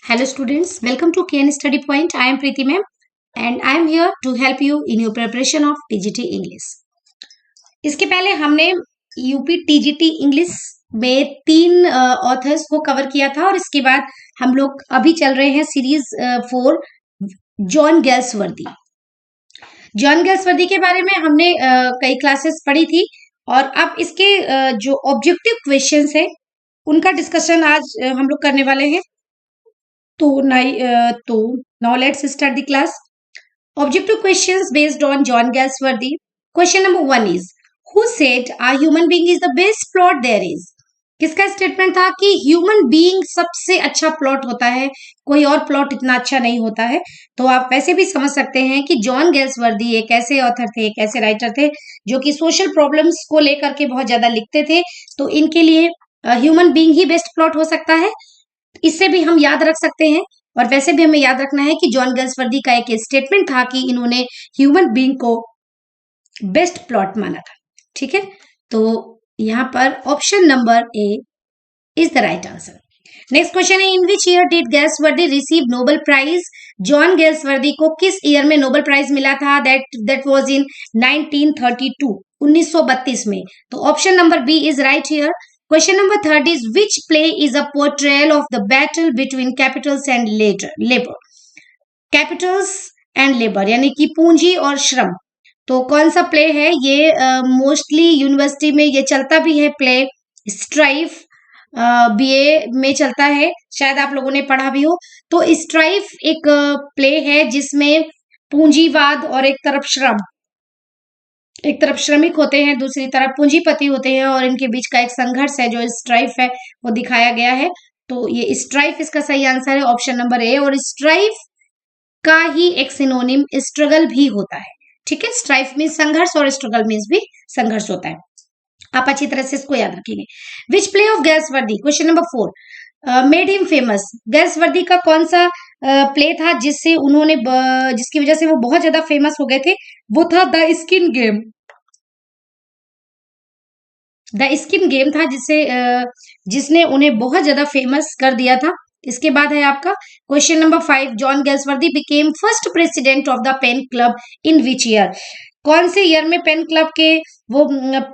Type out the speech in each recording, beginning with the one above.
Hello students, welcome to KN Study Point. I am Preeti ma'am and I am here to help you in your preparation of TGT English. इसके पहले हमने UP TGT English में तीन authors को cover किया था और इसके बाद हम लोग अभी चल रहे हैं सीरीज 4 जॉन गेल्सवर्दी। जॉन गेल्सवर्दी के बारे में हमने कई क्लासेस पढ़ी थी और अब इसके जो ऑब्जेक्टिव क्वेश्चंस है उनका डिस्कशन आज हम लोग करने वाले हैं। तो now let's start the class. Objective questions based on John Galsworthy. Question number 1 is, who said a human being is the best plot there is? किसका स्टेटमेंट था कि ह्यूमन बीइंग सबसे अच्छा प्लॉट होता है, कोई और प्लॉट इतना अच्छा नहीं होता है। तो आप वैसे भी समझ सकते हैं कि जॉन गेल्सवर्दी एक ऐसे ऑथर थे, एक ऐसे राइटर थे जो कि सोशल प्रॉब्लम्स को लेकर के बहुत ज्यादा लिखते थे। तो इनके लिए ह्यूमन बीइंग ही बेस्ट प्लॉट हो सकता है। इससे भी हम याद रख सकते हैं और वैसे भी हमें याद रखना है कि जॉन गेल्सवर्दी का एक स्टेटमेंट था कि इन्होंने ह्यूमन बीइंग को बेस्ट प्लॉट माना था। ठीक है, तो यहां पर option number A is the right answer. Next question है, in which year did Galsworthy receive Nobel prize? John Galsworthy को किस ईयर में नोबेल प्राइज मिला था? दैट वाज इन 1932, 1932 में। तो option number B is right here. Question number 3 is, which play is a portrayal of the battle between capitals and labor? Capitals and labor यानी कि पूंजी और श्रम। तो कौन सा प्ले है ये? मोस्टली यूनिवर्सिटी में ये चलता भी है प्ले। स्ट्राइफ बीए में चलता है, शायद आप लोगों ने पढ़ा भी हो। तो स्ट्राइफ एक प्ले है जिसमें पूंजीवाद और एक तरफ श्रमिक होते हैं, दूसरी तरफ पूंजीपति होते हैं और इनके बीच का एक संघर्ष है जो स्ट्राइफ है वो दिखाया गया है। तो ये स्ट्राइफ इसका सही आंसर है, ऑप्शन नंबर ए। और स्ट्राइफ का ही एक सिनोनिम स्ट्रगल भी होता है। ठीक है, स्ट्राइफ मीन संघर्ष और स्ट्रगल मीन्स भी संघर्ष होता है। आप अच्छी तरह से इसको याद रखेंगे। Which play of Galsworthy, question number 4, made him famous? Galsworthy का कौन सा प्ले था जिससे उन्होंने जिसकी वजह से वो बहुत ज्यादा फेमस हो गए थे? वो था the skin game. The skin game था जिसने उन्हें बहुत ज्यादा फेमस कर दिया था। इसके बाद है आपका question number 5, John Galsworthy became first president of the PEN club in which year? कौन से ईयर में पेन क्लब के वो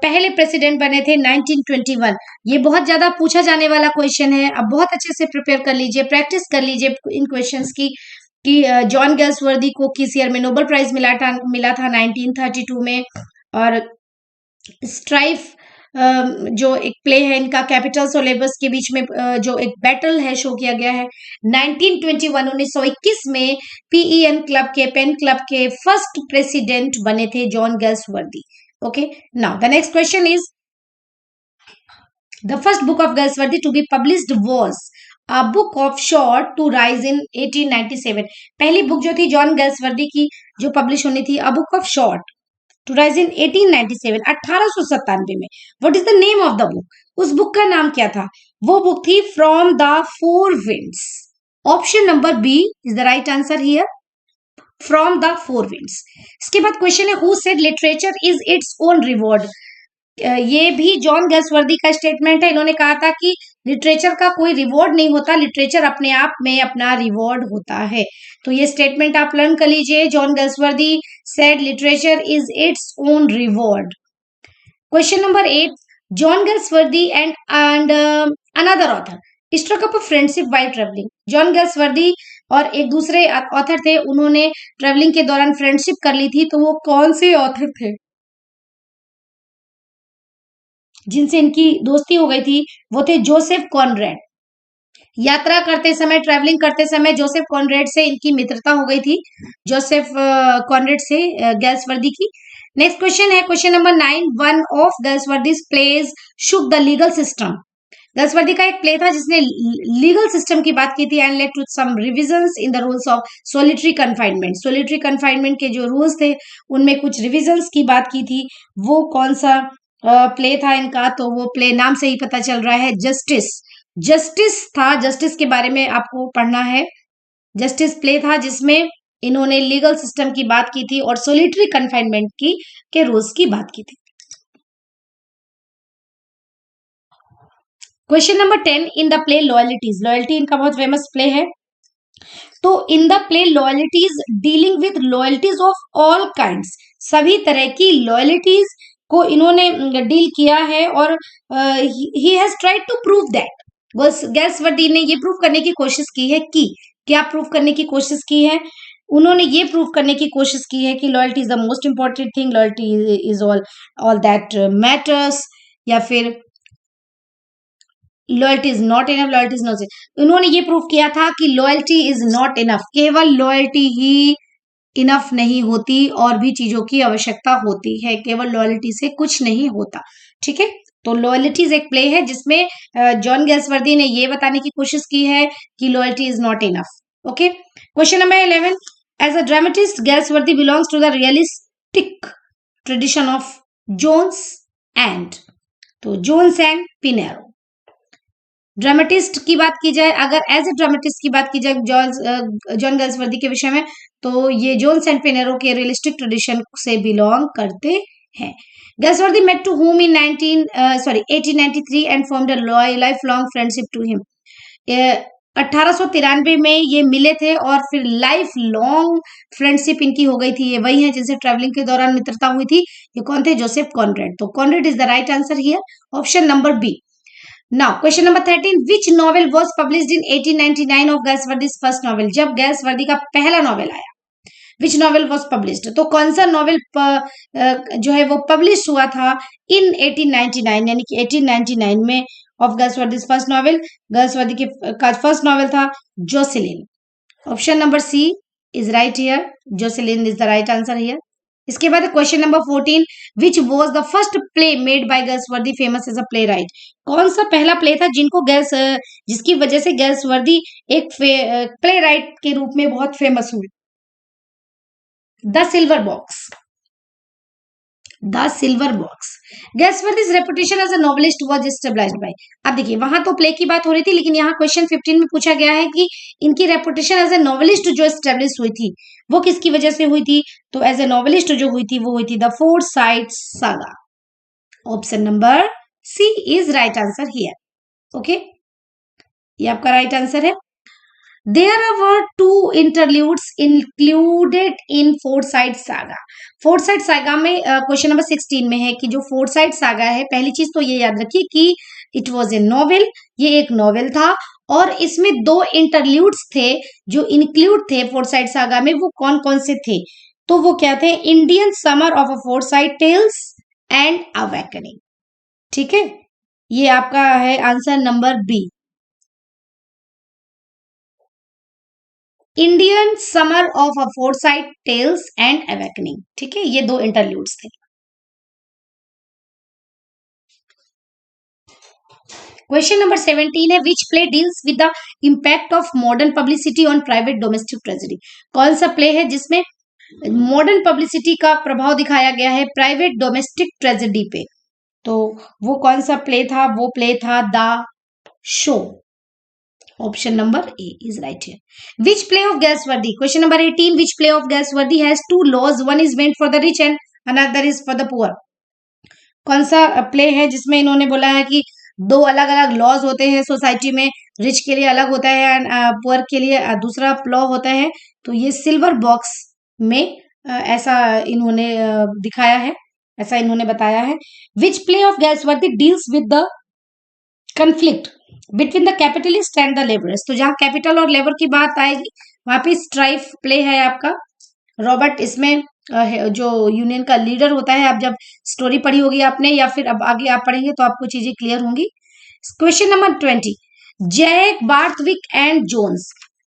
पहले प्रेसिडेंट बने थे? 1921। ये बहुत ज्यादा पूछा जाने वाला क्वेश्चन है, अब बहुत अच्छे से प्रिपेयर कर लीजिए, प्रैक्टिस कर लीजिए इन क्वेश्चंस की कि जॉन गेल्सवर्दी को किस ईयर में नोबेल प्राइज मिला था 1932 में। और स्ट्राइफ जो एक प्ले है इनका कैपिटल्स और लेबर्स के बीच में जो एक बैटल है शो किया गया है 1921, 1921 में पेन क्लब के फर्स्ट प्रेसिडेंट बने थे John Galsworthy. Okay, now the next question is, the first book of Galsworthy to be published was a book of short stories in 1897। पहली बुक जो थी जॉन गेल्सवर्दी की जो पब्लिश होनी थी, a book of short stories in 1897, 1897 में। What is the name of the book? उस book का नाम क्या था? वो बुक थी from the four winds. Option number B is the right answer here, from the four winds. इसके बाद क्वेश्चन है, who said literature is its own reward? ये भी जॉन गेल्सवर्दी का स्टेटमेंट है। इन्होंने कहा था कि लिटरेचर का कोई रिवॉर्ड नहीं होता, लिटरेचर अपने आप में अपना रिवॉर्ड होता है। तो ये स्टेटमेंट आप लर्न कर लीजिए, John Galsworthy said literature is its own reward. Question number 8, John Galsworthy and another author struck up a friendship while travelling. John Galsworthy और एक दूसरे ऑथर थे, उन्होंने ट्रेवलिंग के दौरान फ्रेंडशिप कर ली थी। तो वो कौन से ऑथर थे जिनसे इनकी दोस्ती हो गई थी? वो थे जोसेफ कॉनरेड। यात्रा करते समय, ट्रैवलिंग करते समय जोसेफ कॉनरेड से इनकी मित्रता हो गई थी, जोसेफ कॉनरेड से गेल्सवर्दी की। नेक्स्ट क्वेश्चन है question number 9, one of Galsworthy's plays shook the legal system. Galsworthy का एक प्ले था जिसने लीगल सिस्टम की बात की थी and led to some revisions in the rules of solitary confinement. Solitary confinement के जो रूल्स थे उनमें कुछ रिविजन्स की बात की थी। वो कौन सा प्ले था इनका? तो वो प्ले नाम से ही पता चल रहा है, जस्टिस। जस्टिस था, जस्टिस के बारे में आपको पढ़ना है। जस्टिस प्ले था जिसमें इन्होंने लीगल सिस्टम की बात की थी और सोलिटरी कन्फाइनमेंट की के रूल्स की बात की थी। Question number 10, in the play loyalties. Loyalty इनका बहुत फेमस प्ले है। तो in the play loyalty is dealing with loyalties of all kinds, सभी तरह की लॉयल्टीज को इन्होंने डील किया है, और he has tried to prove that, Galsworthy ने ये प्रूव करने की कोशिश की है कि, क्या प्रूव करने की कोशिश की है, उन्होंने ये प्रूव करने की कोशिश की है कि loyalty is the most important thing, loyalty is all that matters, या फिर loyalty is not enough, loyalty is not, उन्होंने ये प्रूव किया था कि लॉयल्टी इज नॉट इनफ, केवल लॉयल्टी ही इनफ नहीं होती, और भी चीजों की आवश्यकता होती है, केवल लॉयल्टी से कुछ नहीं होता। ठीक है, तो लॉयल्टीज एक प्ले है जिसमें जॉन गैसवर्दी ने ये बताने की कोशिश की है कि loyalty is not enough. Okay, question number 11, as a dramatist Galsworthy belongs to the realistic tradition of Jones and, तो जोन्स एंड पिनेरो। ड्रामेटिस्ट की बात की जाए, अगर एज ए ड्रामेटिस्ट की बात की जाए जॉन गैसवर्दी के विषय में, तो ये जॉन सेंट पिनेरो के रियलिस्टिक ट्रेडिशन से बिलोंग करते हैं। Galsworthy met to whom in 1893 and formed a life long friendship to him. 1893 में ये मिले थे और फिर लाइफ लॉन्ग फ्रेंडशिप इनकी हो गई थी। ये वही है जिनसे ट्रैवलिंग के दौरान मित्रता हुई थी। ये कौन थे? Joseph Conrad. तो Conrad is the right answer here, option number B. Now, question number 13. Which novel was published in 1899 of गैसवर्दी's first novel? जब गैसवर्दी का पहला नॉवेल आया, which novel was published? तो कौन सा नॉवेल जो है वो पब्लिश हुआ था in 1899, यानी कि 1899 में, of गैसवर्दी's first novel? गैसवर्दी का फर्स्ट नॉवेल था Jocelyn. Option number C is right here, Jocelyn is the right answer here. इसके बाद question number 14, which was the first play made by Galsworthy famous as a playwright? कौन सा पहला play था जिसकी वजह से गैसवर्दी एक प्ले राइट के रूप में बहुत फेमस हुए? The silver box. The silver box. Galsworthy's reputation as a novelist was established by. अब देखिए, वहां तो प्ले की बात हो रही थी, लेकिन यहाँ क्वेश्चन 15 में पूछा गया है कि इनकी रेपुटेशन एज ए नॉवेलिस्ट जो एस्टेब्लिश हुई थी वो किसकी वजह से हुई थी? तो एज ए नॉवेलिस्ट जो हुई थी वो हुई थी the Forsyte Saga. Option number C is right answer here. Okay, ये आपका राइट आंसर है। There were two interludes included in Forsyte Saga. Forsyte Saga में क्वेश्चन नंबर 16 में है कि जो Forsyte Saga है, पहली चीज तो ये याद रखिए कि इट वॉज ए नॉवेल, ये एक नॉवेल था, और इसमें दो इंटरल्यूड्स थे जो इंक्लूड थे फोर्साइट सागा में। वो कौन कौन से थे? तो वो क्या थे? Indian summer of a Forsyte tales and awakening. ठीक है, ये आपका है answer number B, Indian summer of a Forsyte tales and awakening. ठीक है, ये दो इंटरल्यूड्स थे। क्वेश्चन नंबर 17 है, which play deals with the impact of modern publicity on private domestic tragedy? कौन सा प्ले है जिसमें मॉडर्न पब्लिसिटी का प्रभाव दिखाया गया है प्राइवेट डोमेस्टिक ट्रेजेडी पे? तो वो कौन सा प्ले था? वो प्ले था the show. Option number A is right here. Which play of Galsworthy? Question number 18, which play of Galsworthy has two laws, one is meant for the rich and another is for the poor? कौन सा play है जिसमें इन्होंने बोला है कि दो अलग अलग लॉज होते हैं सोसाइटी में, रिच के लिए अलग होता है एंड पुअर के लिए दूसरा लॉ होता है? तो ये सिल्वर बॉक्स में ऐसा इन्होंने दिखाया है, ऐसा इन्होंने बताया है। Which play of Galsworthy deals with the conflict between the capitalist and the labourers? तो जहां कैपिटल और लेबर की बात आएगी वहां पे स्ट्राइफ प्ले है आपका। रॉबर्ट इसमें जो यूनियन का लीडर होता है, आप जब स्टोरी पढ़ी होगी आपने या फिर अब आगे आप पढ़ेंगे तो आपको चीजें क्लियर होंगी। Question number 20, Jack Barthwick and Jones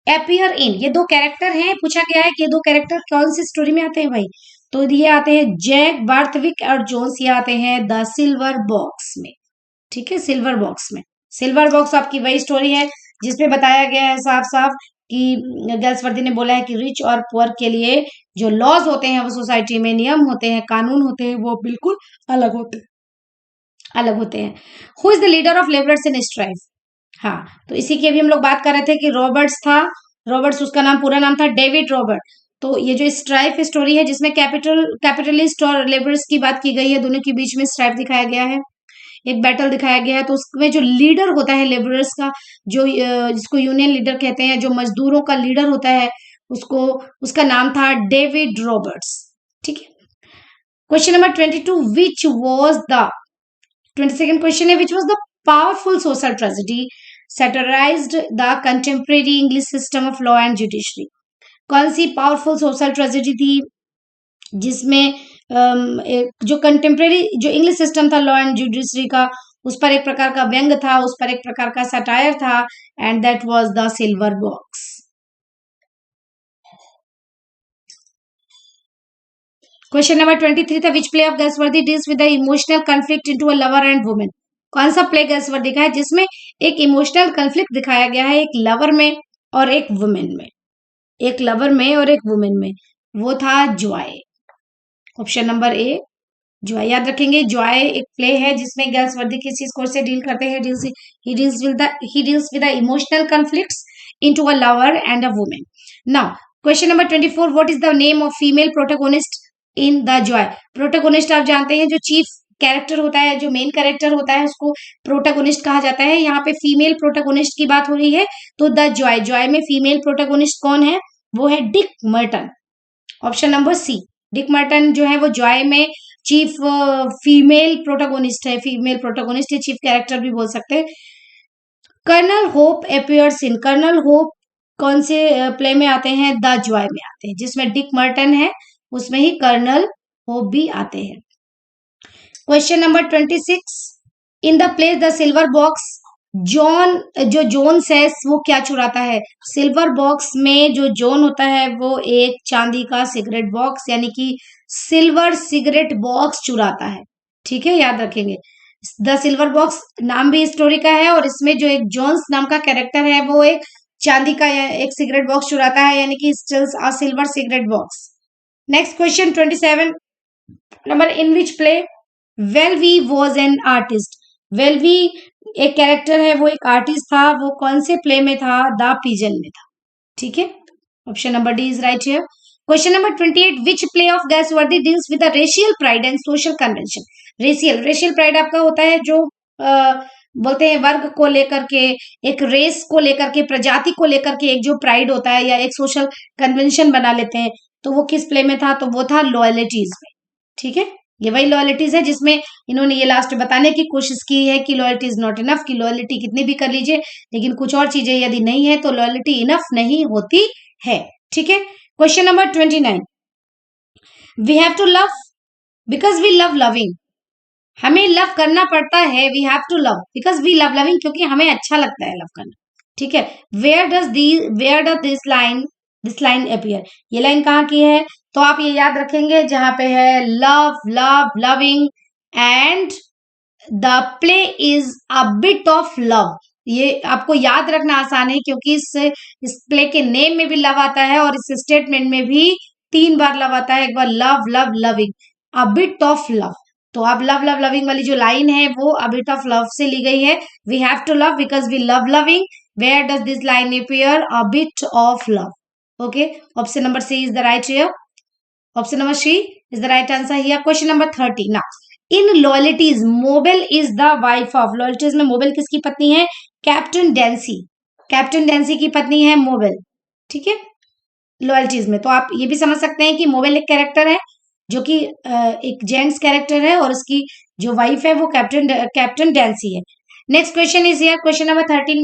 appear in, ये दो कैरेक्टर हैं, पूछा गया है कि ये दो कैरेक्टर कौन सी स्टोरी में आते हैं भाई? तो ये आते हैं जैक बार्थविक और जोन्स, ये आते हैं द सिल्वर बॉक्स में। ठीक है, सिल्वर बॉक्स में। सिल्वर बॉक्स आपकी वही स्टोरी है जिसमें बताया गया है साफ साफ कि गैसवर्दी ने बोला है कि रिच और पुअर के लिए जो लॉज होते हैं, वो सोसाइटी में नियम होते हैं, कानून होते हैं, वो बिल्कुल अलग होते हैं। Who is the leader of labourers in strife? हाँ, तो इसी की अभी हम लोग बात कर रहे थे कि रॉबर्ट्स था, रॉबर्ट्स उसका नाम पूरा नाम था डेविड रॉबर्ट। तो ये जो स्ट्राइफ स्टोरी है जिसमें कैपिटलिस्ट और लेबरर्स की बात की गई है, दोनों के बीच में स्ट्राइफ दिखाया गया है। एक बैटल दिखाया गया है, तो उसमें जो लीडर होता है लेबरर्स का, जो जिसको यूनियन लीडर कहते हैं, जो मजदूरों का लीडर होता है, उसको उसका नाम था डेविड रॉबर्ट्स। ठीक है। Question number 22, which was the 22nd question है, which was the powerful social tragedy satirized the contemporary English system of law and judiciary? कौन सी पावरफुल सोशल ट्रेजेडी थी जिसमें जो कंटेम्प्रेरी जो इंग्लिश सिस्टम था लॉ एंड जुडिशरी का, उस पर एक प्रकार का व्यंग था, उस पर एक प्रकार का सटायर था, and that was the silver box. Question number 23 था, which play of Galsworthy deals with the emotional conflict into a lover and women? कौन सा प्ले गैसवर्दी का है जिसमें एक इमोशनल कॉन्फ्लिक्ट दिखाया गया है, एक लवर में और एक वुमेन में, एक लवर में और एक वुमेन में? वो था Joy. Option number a joy. याद रखेंगे, जॉय एक प्ले है जिसमें गैसवर्दी किस चीज को से डील करते हैं, he deals with the emotional conflicts into a lover and a woman. Now question number 24, what is the name of female protagonist in the joy? Protagonist आप जानते हैं, जो चीफ कैरेक्टर होता है, जो मेन कैरेक्टर होता है, उसको प्रोटोगोनिस्ट कहा जाता है। यहाँ पे फीमेल प्रोटोगोनिस्ट की बात हो रही है, तो द जॉय, जॉय में फीमेल प्रोटोगोनिस्ट कौन है? वो है Dick Merton. Option number C, Dick Merton जो है वो जॉय में चीफ फीमेल प्रोटोगोनिस्ट है, फीमेल प्रोटोगोनिस्ट है, चीफ कैरेक्टर भी बोल सकते हैं। Colonel Hope appears in, Colonel Hope कौन से प्ले में आते हैं? द जॉय में आते हैं, जिसमें डिक मर्टन है उसमें ही कर्नल होप भी आते हैं। Question number 26, in the play the silver box, John जो जोन्स है वो क्या चुराता है? सिल्वर बॉक्स में जो जॉन होता है वो एक चांदी का सिगरेट बॉक्स यानी कि सिल्वर सिगरेट बॉक्स चुराता है। ठीक है, याद रखेंगे, द सिल्वर बॉक्स नाम भी स्टोरी का है, और इसमें जो एक जोन्स नाम का कैरेक्टर है वो एक चांदी का एक सिगरेट बॉक्स चुराता है, यानी कि steals a silver cigarette box. Next question 27 number, in which play Wellwyn was an artist? Wellwyn एक कैरेक्टर है, वो एक आर्टिस्ट था, वो कौन से प्ले में था? द पिजन में था। ठीक है, option number D is right here. Question number 28, which play of Galsworthy deals with the racial pride and social convention? Racial pride आपका होता है जो बोलते हैं वर्ग को लेकर के, एक रेस को लेकर के, प्रजाति को लेकर के एक जो प्राइड होता है या एक सोशल कन्वेंशन बना लेते हैं, तो वो किस प्ले में था? तो वो था लॉयल्टीज में। ठीक है, ये वही लॉयल्टीज है जिसमें इन्होंने ये लास्ट बताने की कोशिश की है कि लॉयल्टी इज नॉट इनफ, कि लॉयल्टी कितनी भी कर लीजिए लेकिन कुछ और चीजें यदि नहीं है तो लॉयल्टी इनफ नहीं होती है। ठीक है, question number 29, we have to love because we love loving. हमें लव करना पड़ता है, we have to love because we love loving, क्योंकि हमें अच्छा लगता है लव करना। ठीक है, where does this line appear? ये लाइन कहाँ की है? तो आप ये याद रखेंगे जहां पे है love love loving and the play is a bit of love. ये आपको याद रखना आसान है क्योंकि इस प्ले के नेम में भी लव आता है और इस स्टेटमेंट में भी 3 बार लव आता है, एक बार love love loving, a bit of love. तो अब लव लव लविंग वाली जो लाइन है वो अ बिट ऑफ लव से ली गई है। We have to love because we love loving, where does this line appear? A bit of love. Okay, option number C is the right here. Option number C is the right answer here. Question number 30. Now, in loyalties, Mobile is the wife of. Loyalties में Mobile किसकी पत्नी है? Captain डेंसी। Captain डेंसी की पत्नी है Mobile। ठीक है, loyalties में तो आप ये भी समझ सकते हैं कि Mobile एक कैरेक्टर है जो कि एक जेंट्स कैरेक्टर है और उसकी जो वाइफ है वो कैप्टन डेंसी है। Next question is here. Question number 13.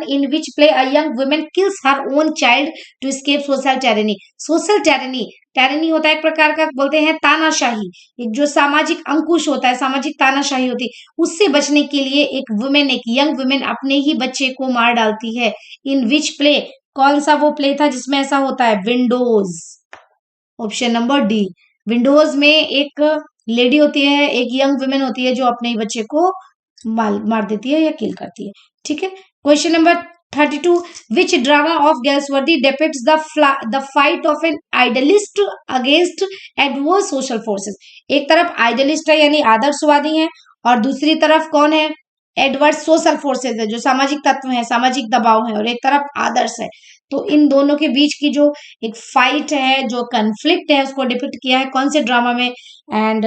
In which play a young woman kills her own child to escape social tyranny? Social tyranny, tyranny होता है एक प्रकार का, बोलते हैं तानाशाही, एक जो सामाजिक अंकुश होता है, सामाजिक तानाशाही होती है, उससे बचने के लिए एक वुमेन, एक यंग वुमेन अपने ही बच्चे को मार डालती है। In which play? कौन सा वो प्ले था जिसमें ऐसा होता है? Windows. Option number D. Windows में एक लेडी होती है, एक यंग वुमेन होती है जो अपने ही बच्चे को मार देती है या किल करती है। ठीक है, question number 32, which drama of Galsworthy depicts the fight of an idealist against adverse social forces? एक तरफ आइडलिस्ट है यानी आदर्शवादी है, और दूसरी तरफ कौन है? एडवर्स सोशल फोर्सेस है, जो सामाजिक तत्व है, सामाजिक दबाव है, और एक तरफ आदर्श है। तो इन दोनों के बीच की जो एक फाइट है, जो कन्फ्लिक्ट है, उसको डिपिक्ट किया है कौन से ड्रामा में? And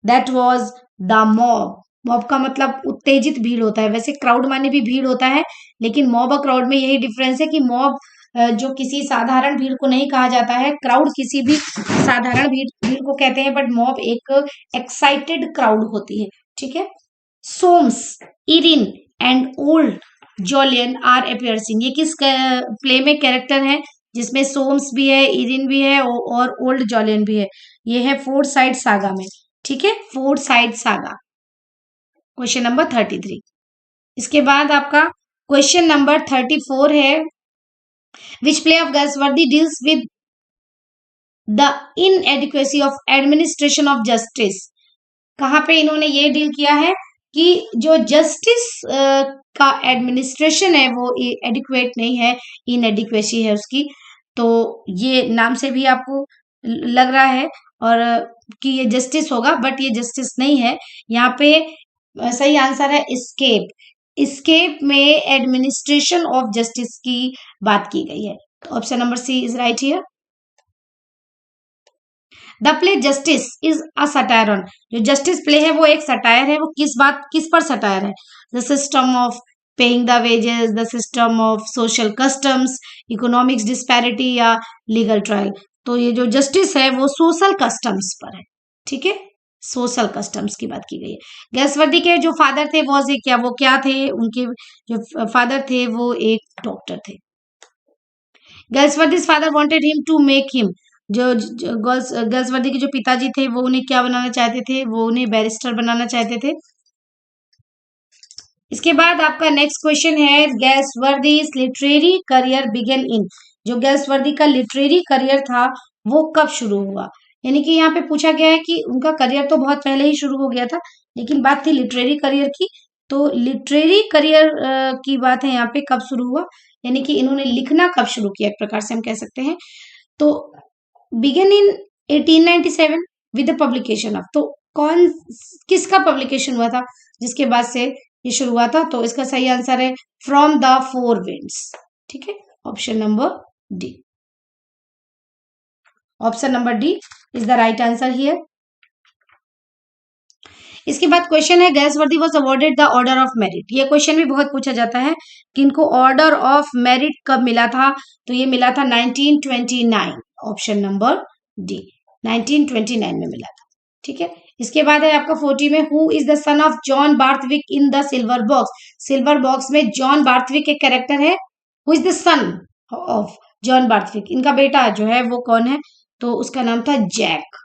that was the mob. Mob का मतलब उत्तेजित भीड़ होता है, वैसे क्राउड माने भी भीड़ होता है, लेकिन मॉब और क्राउड में यही डिफरेंस है कि मॉब जो किसी साधारण भीड़ को नहीं कहा जाता है, क्राउड किसी भी साधारण भीड़ भीड़ को कहते हैं, बट मॉब एक एक्साइटेड क्राउड होती है। ठीक है। सोम्स, Erin and old Julian are अपियर्सिंग, ये किस प्ले में कैरेक्टर है जिसमें सोम्स भी है, इरिन भी है और ओल्ड जोलियन भी है? ये है फोर्थ साइड सागा में। ठीक है, Forsyte saga, question number 33। इसके बाद आपका क्वेश्चन नंबर 34 है, which play of Galsworthy deals with the inadequacy of administration of justice. कहाँ पे इन्होंने ये डील किया है कि जो जस्टिस का एडमिनिस्ट्रेशन है वो एडिक्वेट नहीं है, इनएडिक्वेसी है उसकी। तो ये नाम से भी आपको लग रहा है और कि ये जस्टिस होगा, बट ये जस्टिस नहीं है। यहाँ पे सही आंसर है स्केप। स्केप में एडमिनिस्ट्रेशन ऑफ जस्टिस की बात की गई है। Option number C is right here. The play justice is a satire on, जो जस्टिस प्ले है वो एक सटायर है। वो किस पर सटायर है? The system of paying the wages, the system of social customs, economics disparity या लीगल ट्रायल। तो ये जो जस्टिस है वो सोशल कस्टम्स पर है। ठीक है, सोशल कस्टम्स की बात की गई है। गैसवर्दी के जो फादर थे वो क्या थे? उनके जो फादर थे वो एक डॉक्टर थे। Galsworthy's father wanted him to make him, जो गैसवर्दी के जो पिताजी थे वो उन्हें क्या बनाना चाहते थे? वो उन्हें बैरिस्टर बनाना चाहते थे। इसके बाद आपका नेक्स्ट क्वेश्चन है, गैसवर्दीज लिटरेरी करियर बिगन इन, जो गैसवर्दी का लिटरेरी करियर था वो कब शुरू हुआ? यानी कि यहाँ पे पूछा गया है कि उनका करियर तो बहुत पहले ही शुरू हो गया था, लेकिन बात थी लिटरेरी करियर की। तो लिटरेरी करियर की बात है यहाँ पे, कब शुरू हुआ, यानी कि इन्होंने लिखना कब शुरू किया, एक प्रकार से हम कह सकते हैं। तो began in 1897 with the publication of, तो किसका पब्लिकेशन हुआ था जिसके बाद से ये शुरू हुआ था? तो इसका सही आंसर है फ्रॉम द फोर विंड्स। ठीक है, option number D. Option number D is the right answer here. इसके बाद क्वेश्चन है, Galsworthy was awarded the order of merit. ये क्वेश्चन भी बहुत पूछा जाता है कि इनको ऑर्डर ऑफ मेरिट कब मिला था? तो ये मिला था 1929, ऑप्शन नंबर डी, 1929 में मिला था। ठीक है, इसके बाद है आपका 40 में, who is the son of John Barthwick in the silver box. Silver box में जॉन बार्थविक एक कैरेक्टर है, who is the son of John Barthwick, इनका बेटा जो है वो कौन है? तो उसका नाम था Jack.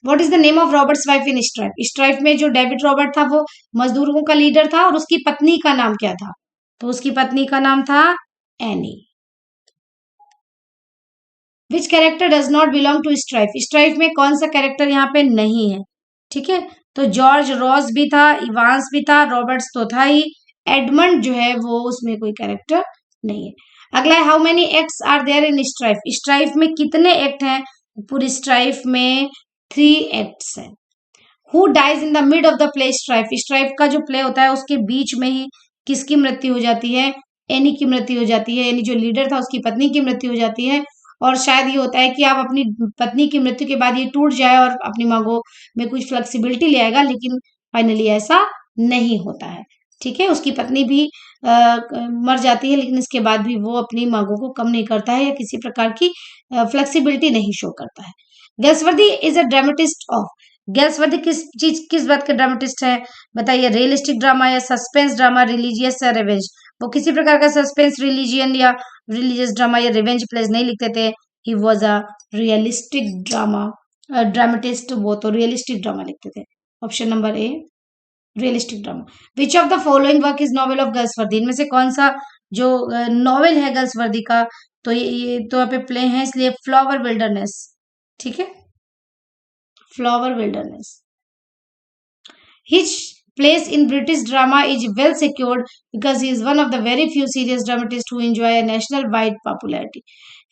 What is the name of Robert's wife in strife. Strife में जो डेविड रॉबर्ट था वो मजदूरों का लीडर था, और उसकी पत्नी का नाम क्या था? तो उसकी पत्नी का नाम था Annie. Which character does not belong to Strife. Strife में कौन सा कैरेक्टर यहाँ पे नहीं है? ठीक है, तो जॉर्ज रॉस भी था, इवांस भी था, रॉबर्ट्स तो था ही, एडमंड जो है वो उसमें कोई कैरेक्टर नहीं है। अगला है, how many acts are there in strife. Strife में कितने एक्ट हैं? पूरी स्ट्राइफ में 3 एक्ट्स हैं। Who dies in the mid of the play Strife. Strife का जो प्ले होता है उसके बीच में ही किसकी मृत्यु हो जाती है? एनी की मृत्यु हो जाती है, यानी जो लीडर था उसकी पत्नी की मृत्यु हो जाती है। और शायद ये होता है कि आप अपनी पत्नी की मृत्यु के बाद ये टूट जाए और अपनी मांगों में कुछ फ्लेक्सिबिलिटी ले आएगा, लेकिन फाइनली ऐसा नहीं होता है। ठीक है, उसकी पत्नी भी मर जाती है, लेकिन इसके बाद भी वो अपनी मांगों को कम नहीं करता है या किसी प्रकार की फ्लेक्सिबिलिटी नहीं शो करता है। Galsworthy is a dramatist of. Galsworthy किस बात का ड्रामेटिस्ट है? बताइए, रियलिस्टिक ड्रामा या सस्पेंस ड्रामा, रिलीजियस या रिवेंज। वो किसी प्रकार का सस्पेंस, रिलीजियन या रिलीजियस ड्रामा या रिवेंज प्लेस नहीं लिखते थे। He was a realistic drama dramatist, वो तो रियलिस्टिक ड्रामा लिखते थे। Option number A, realistic drama. Which of the following work is novel of Galsworthy. इनमें से कौन सा जो नॉवेल है गैसवर्दी का? तो ये तो यहाँ पे प्ले है, इसलिए फ्लावर विल्डरनेस। ठीक है, flower wilderness. His place in British drama is well secured because he is one of the very few serious dramatists who enjoy a national wide popularity.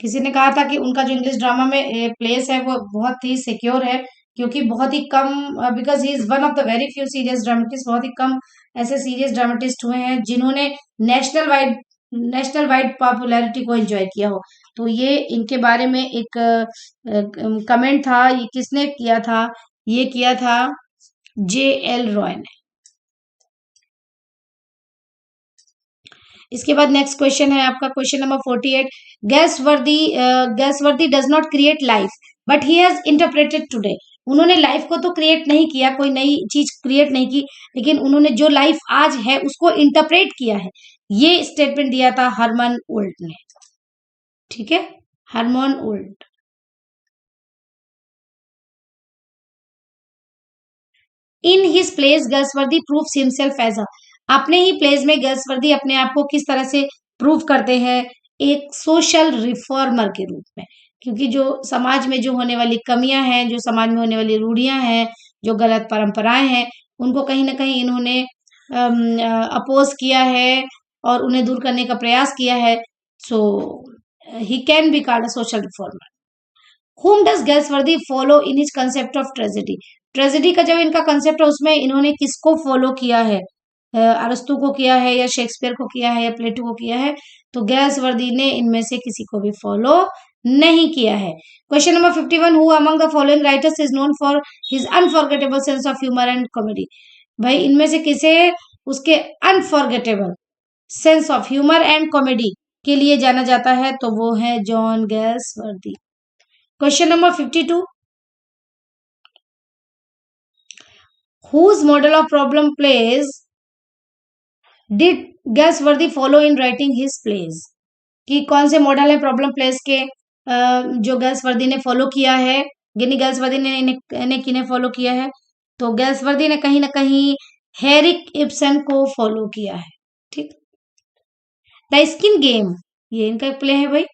किसी ने कहा था कि उनका जो इंग्लिश ड्रामा में प्लेस है वो बहुत ही सिक्योर है, क्योंकि बहुत ही कम, because he is one of the very few serious dramatist, बहुत ही कम ऐसे सीरियस ड्रामेटिस्ट हुए हैं जिन्होंने नेशनल वाइड पॉपुलैरिटी को एंजॉय किया हो। तो ये इनके बारे में एक कमेंट था, ये किसने किया था? ये किया था J.L. रॉय ने। इसके बाद नेक्स्ट क्वेश्चन है आपका question number 48। Galsworthy does not create life but he has interpreted today. उन्होंने लाइफ को तो क्रिएट नहीं किया, कोई नई चीज क्रिएट नहीं की, लेकिन उन्होंने जो लाइफ आज है उसको इंटरप्रेट किया है। ये स्टेटमेंट दिया था हरमन ओल्ट ने। ठीक है, Hermon Ould. In his plays Galsworthy proves himself as a. अपने ही प्लेस में गैसवर्दी अपने आप को किस तरह से प्रूव करते हैं? एक सोशल रिफॉर्मर के रूप में। क्योंकि जो समाज में जो होने वाली कमियां हैं, जो समाज में होने वाली रूढ़ियां हैं, जो गलत परंपराएं हैं, उनको कहीं ना कहीं इन्होंने अपोज किया है और उन्हें दूर करने का प्रयास किया है। So he can be called a social reformer. whom does Galsworthy follow in his concept of tragedy? Tragedy का जब इनका कंसेप्ट है उसमें इन्होंने किसको फॉलो किया है? अरस्तु को किया है या शेक्सपियर को किया है या प्लेटो को किया है? तो गैसवर्दी ने इनमें से किसी को भी फॉलो नहीं किया है। Question number 51। Who among the following writers is known for his unforgettable sense of humour and comedy? भाई इनमें से किसे उसके unforgettable sense of humour and comedy के लिए जाना जाता है? तो वो है John Galsworthy. Question number 52। whose model of problem plays did Galsworthy follow in writing his plays? कि कौन से मॉडल है प्रॉब्लम प्लेस के जो गैसवर्दी ने फॉलो किया है? गिनी गैसवर्दी ने इन्हें किन्हें फॉलो किया है? तो गैसवर्दी ने कहीं ना कहीं हेरिक इब्सन को फॉलो किया है। ठीक। द स्किन गेम, ये इनका प्ले है भाई।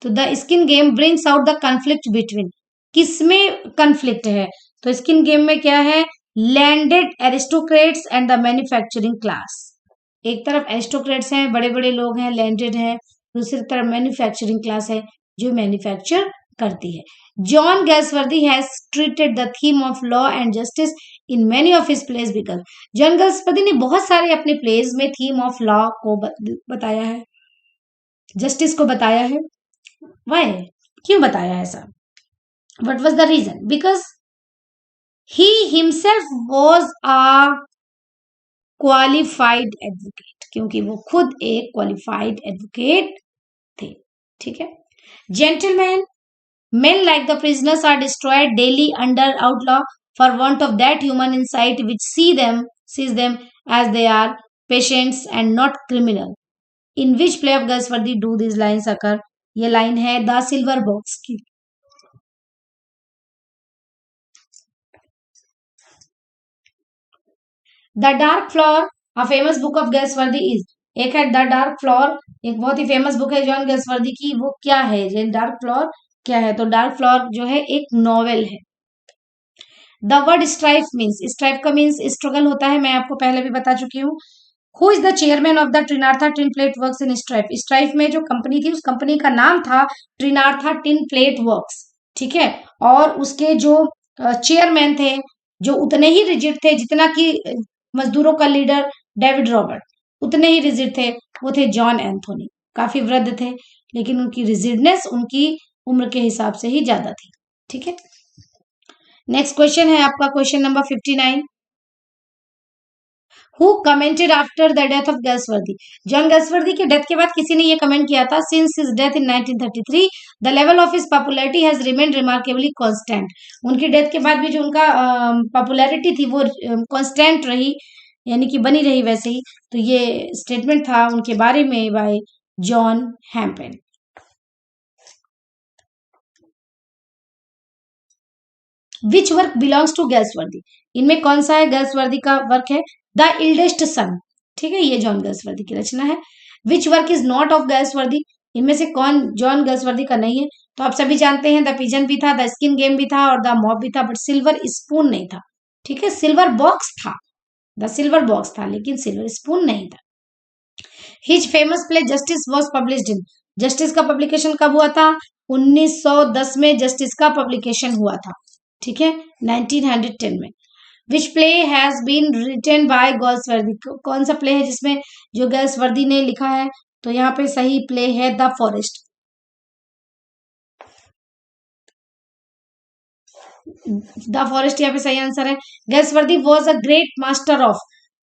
तो the skin game brings out the conflict between, किसमें कॉन्फ्लिक्ट है? तो स्किन गेम में क्या है? Landed aristocrats and the manufacturing class. एक तरफ एरिस्टोक्रेट्स हैं, बड़े बड़े लोग हैं, लैंडेड हैं, दूसरी तरफ मैन्युफैक्चरिंग क्लास है जो मैन्युफैक्चर करती है। John Galsworthy has treated the theme of law and justice in many of his plays because John Galsworthy ने बहुत सारे अपने प्लेस में थीम ऑफ लॉ को बताया है, जस्टिस को बताया है। वाई? क्यों बताया ऐसा? What was the reason? Because he himself was a qualified advocate, क्योंकि वो खुद एक qualified advocate थे। ठीक है। Gentlemen, men like the prisoners are destroyed daily under outlaw for want of that human insight which sees them as they are, patients and not criminal. In which play of Galsworthy do these lines occur? ये line है the silver box की। The dark flower a famous book of Galsworthy is. एक है the dark flower, एक बहुत ही famous book है John Galsworthy की, वो क्या है? ये डार्क फ्लोर क्या है? तो डार्क फ्लोर जो है एक नॉवेल है। The word strife means, strife का मीन्स स्ट्रगल होता है, मैं आपको पहले भी बता चुकी हूँ। Who is the chairman of the Trenartha tin plate works in strife? Strife में जो कंपनी थी उस कंपनी का नाम था ट्रिनार्था टिन प्लेट वर्क्स। ठीक है। और उसके जो चेयरमैन थे, जो उतने ही रिजिड थे जितना कि मजदूरों का लीडर डेविड रॉबर्ट, उतने ही रिजिड थे, वो थे जॉन एंथोनी। काफी वृद्ध थे लेकिन उनकी रिजिडनेस उनकी उम्र के हिसाब से ही ज्यादा थी। ठीक है। नेक्स्ट क्वेश्चन है आपका question number 59। Who commented after the death of Galsworthy? John Galsworthy के डेथ के बाद किसी ने ये कमेंट किया था, since his death in 1933 the level of his popularity has remained remarkably constant. उनकी डेथ के बाद भी जो उनका पॉपुलैरिटी थी वो कांस्टेंट रही, यानी कि बनी रही वैसे ही। तो ये स्टेटमेंट था उनके बारे में by John Hampden. Which work belongs to Galsworthy? इनमें कौन सा है गैसवर्दी का वर्क है? The eldest son. ठीक है, ये जॉन गैसवर्दी की रचना है। Which work is not of Galsworthy? इनमें से कौन जॉन गैसवर्दी का नहीं है? तो आप सभी जानते हैं द पिजन भी था, द स्किन गेम भी था और द मॉब भी था, बट सिल्वर स्पून नहीं था। ठीक है, सिल्वर बॉक्स था, द सिल्वर बॉक्स था लेकिन सिल्वर स्पून नहीं था। His famous play justice was published in, justice का पब्लिकेशन कब हुआ था? 1910 में जस्टिस का पब्लिकेशन हुआ था। ठीक है, 1910 में। Which play has been written by Galsworthy? कौन सा प्ले है जिसमें जो गैसवर्दी ने लिखा है? तो यहाँ पे सही प्ले है द फॉरेस्ट। द फॉरेस्ट यहाँ पे सही आंसर है। Galsworthy was a great master of,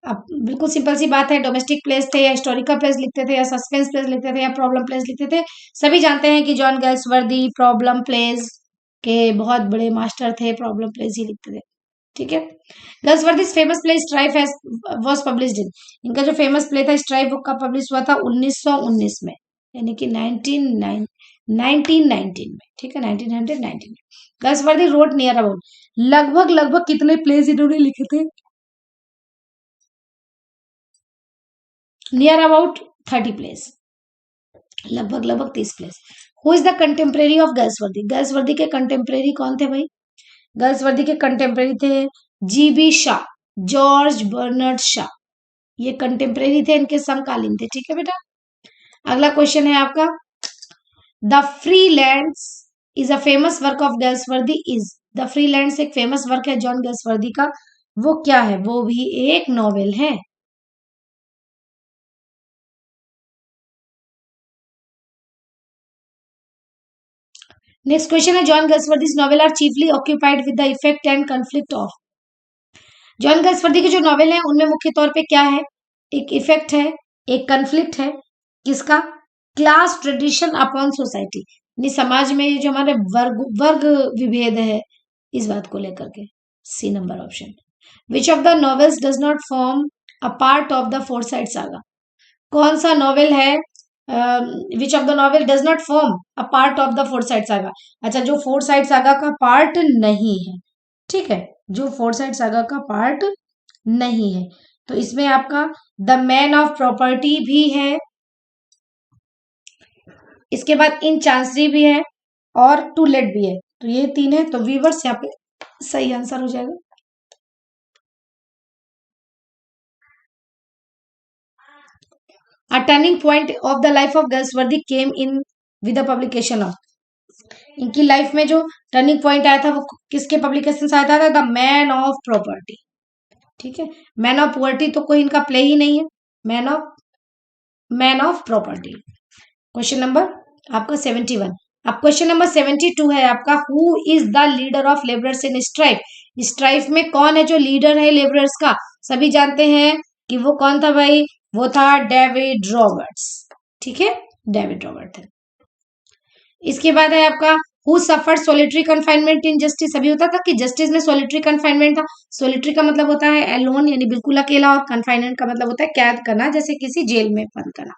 अब बिल्कुल सिंपल सी बात है, डोमेस्टिक प्लेस थे या हिस्टोरिकल प्लेस लिखते थे या सस्पेंस प्लेस लिखते थे या प्रॉब्लम प्लेस लिखते थे। सभी जानते हैं कि जॉन गैल्सवर्दी प्रॉब्लम प्लेस के बहुत बड़े मास्टर थे, प्रॉब्लम प्लेस ही लिखते थे। ठीक है। Galsworthy's famous play strife has was published in, इनका जो फेमस प्ले था स्ट्राइफ वो कब पब्लिश हुआ था? 1919 में, यानी कि 1919 में। ठीक है, 1919 में। गैल्सवर्दी रोड नियर अबाउट, लगभग लगभग कितने प्लेस इन्होंने लिखे थे? नियर अबाउट 30 प्लेस, लगभग लगभग 30 plays. Who is the contemporary of Galsworthy, Galsworthy के कंटेम्प्रेरी कौन थे भाई? गैल्सवर्दी के कंटेम्प्रेरी थे GB Shaw, George Bernard Shaw, ये कंटेम्प्रेरी थे, इनके समकालीन थे। ठीक है बेटा। अगला क्वेश्चन है आपका, the Freelands is a famous work of Galsworthy is, the Freelands एक फेमस वर्क है जॉन गैल्सवर्दी का, वो क्या है? वो भी एक नॉवेल है। नेक्स्ट क्वेश्चन है, John Galsworthy's novel are chiefly occupied with the effect and conflict of, John Galsworthy की जो नॉवेल है उनमें मुख्य तौर पे क्या है? एक इफेक्ट है, एक कन्फ्लिक्ट है, किसका? क्लास ट्रेडिशन अपॉन सोसाइटी, यानी समाज में ये जो हमारे वर्ग वर्ग विभेद है, इस बात को लेकर के। C number option. Which of the novels does not form a part of the Forsyte saga, कौन सा नॉवेल है which of the novel does not form a part of the Forsyte saga? अच्छा, जो फोरसाइट सागा का part नहीं है। ठीक है, जो फोरसाइट सागा का पार्ट नहीं है, तो इसमें आपका द मैन ऑफ प्रॉपर्टी भी है, इसके बाद इन चांसरी भी है और टू लेट भी है, तो ये तीन है, तो वीवर्स यहाँ पे सही आंसर हो जाएगा। A turning point of the life of Galsworthy came in with the publication of, इनकी लाइफ में जो टर्निंग पॉइंट आया था वो किसके पब्लिकेशन से आया था? The man of property. ठीक है, मैन ऑफ प्रॉपर्टी तो कोई इनका प्ले ही नहीं है, man of property. Question number आपका 71। अब क्वेश्चन नंबर 72 है आपका, who is the leader of labourers in strike, strife में कौन है जो लीडर है लेबरर्स का? सभी जानते हैं कि वो कौन था भाई? वो था डेविड रॉबर्ट्स। ठीक है, डेविड रॉबर्ट थे। इसके बाद है आपका, who suffered solitary confinement in justice, अभी होता था कि जस्टिस में सोलिटरी कन्फाइनमेंट था। सोलिटरी का मतलब होता है एलोन, यानी बिल्कुल अकेला, और कन्फाइनमेंट का मतलब होता है कैद करना, जैसे किसी जेल में बंद करना।